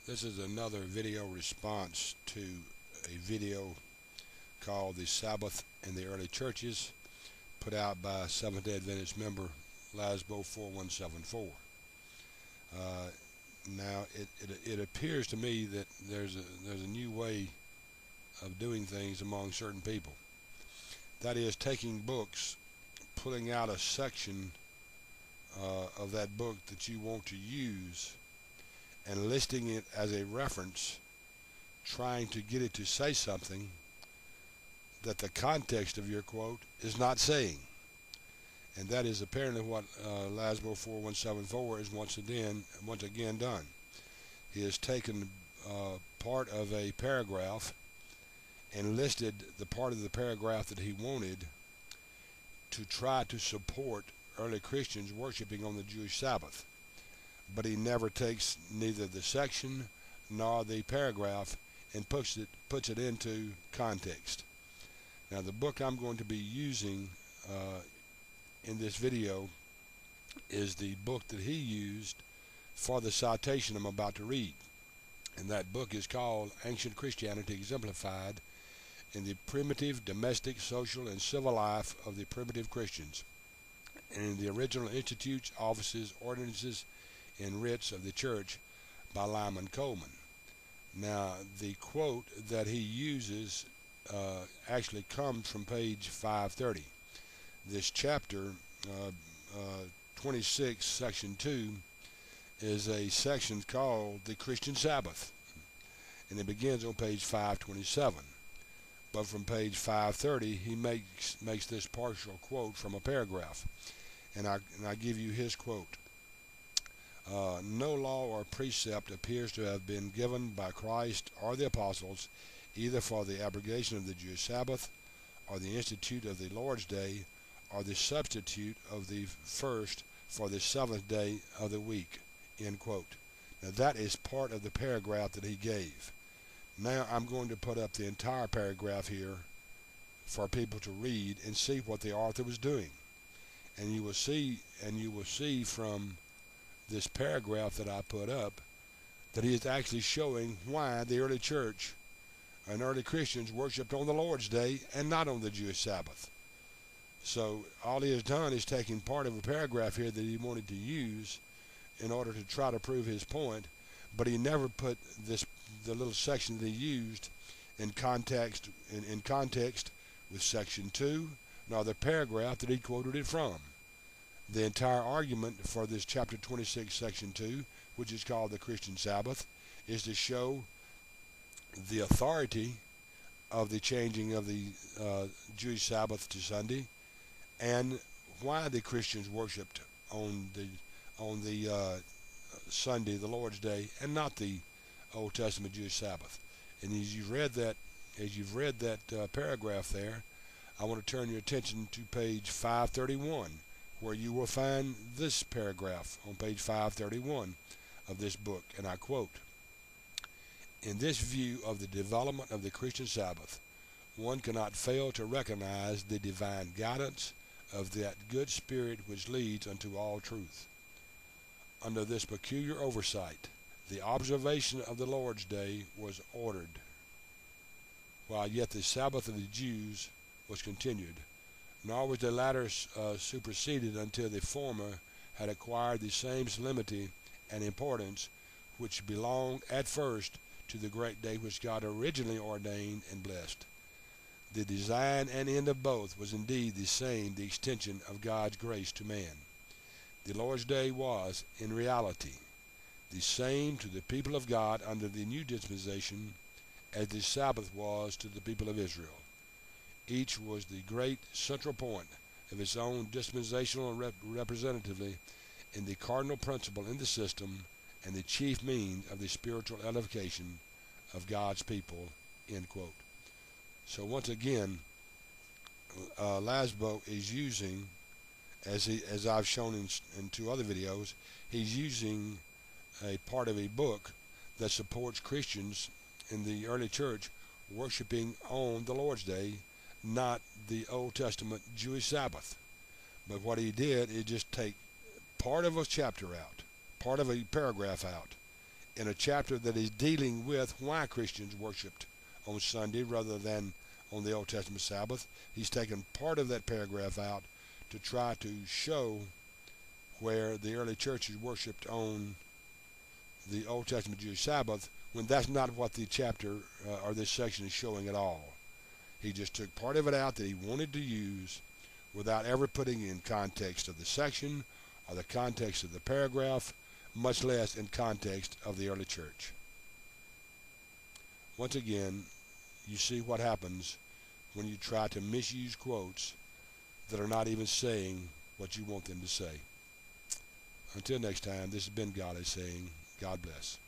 This is another video response to a video called The Sabbath in the Early Churches, put out by Seventh-day Adventist member Lasbo 4174. Now it appears to me that there's a new way of doing things among certain people. That is, taking books, pulling out a section of that book that you want to use and listing it as a reference, trying to get it to say something that the context of your quote is not saying. And that is apparently what Lasbo 4174 is once again done. He has taken part of a paragraph and listed the part of the paragraph that he wanted to try to support early Christians worshiping on the Jewish Sabbath. But he never takes neither the section nor the paragraph and puts it into context. Now, the book I'm going to be using in this video is the book that he used for the citation I'm about to read. And that book is called Ancient Christianity Exemplified in the Primitive Domestic, Social, and Civil Life of the Primitive Christians, and in the Original Institutes, Offices, Ordinances, and Writs of the Church by Lyman Coleman. Now, the quote that he uses actually comes from page 530. This chapter 26, section 2, is a section called the Christian Sabbath, and it begins on page 527. But from page 530, he makes this partial quote from a paragraph, and I give you his quote. No law or precept appears to have been given by Christ or the apostles, either for the abrogation of the Jewish Sabbath, or the institute of the Lord's Day, or the substitute of the first for the seventh day of the week. End quote. Now that is part of the paragraph that he gave. Now I'm going to put up the entire paragraph here for people to read and see what the author was doing. And you will see from this paragraph that I put up that he is actually showing why the early church and early Christians worshipped on the Lord's Day and not on the Jewish Sabbath. So all he has done is taking part of a paragraph here that he wanted to use in order to try to prove his point, but he never put the little section that he used in context with section 2, nor the paragraph that he quoted it from. The entire argument for this chapter 26, section 2, which is called the Christian Sabbath, is to show the authority of the changing of the Jewish Sabbath to Sunday, and why the Christians worshipped on the Sunday, the Lord's Day, and not the Old Testament Jewish Sabbath. And as you've read that paragraph there, I want to turn your attention to page 531, where you will find this paragraph on page 531 of this book, and I quote, "In this view of the development of the Christian Sabbath, one cannot fail to recognize the divine guidance of that good spirit which leads unto all truth. Under this peculiar oversight, the observation of the Lord's Day was ordered, while yet the Sabbath of the Jews was continued, nor was the latter superseded until the former had acquired the same solemnity and importance which belonged at first to the great day which God originally ordained and blessed. The design and end of both was indeed the same, the extension of God's grace to man. The Lord's Day was, in reality, the same to the people of God under the new dispensation as the Sabbath was to the people of Israel. Each was the great central point of its own dispensational representatively in the cardinal principle in the system and the chief means of the spiritual edification of God's people." End quote. So once again, Lasbo is using, as I've shown in two other videos, he's using a part of a book that supports Christians in the early church worshiping on the Lord's Day, not the Old Testament Jewish Sabbath. But what he did is just take part of a chapter out, part of a paragraph out, in a chapter that is dealing with why Christians worshiped on Sunday rather than on the Old Testament Sabbath. He's taken part of that paragraph out to try to show where the early churches worshiped on the Old Testament Jewish Sabbath, when that's not what the chapter or this section is showing at all. He just took part of it out that he wanted to use without ever putting it in context of the section or the context of the paragraph, much less in context of the early church. Once again, you see what happens when you try to misuse quotes that are not even saying what you want them to say. Until next time, this has been God is saying, God bless.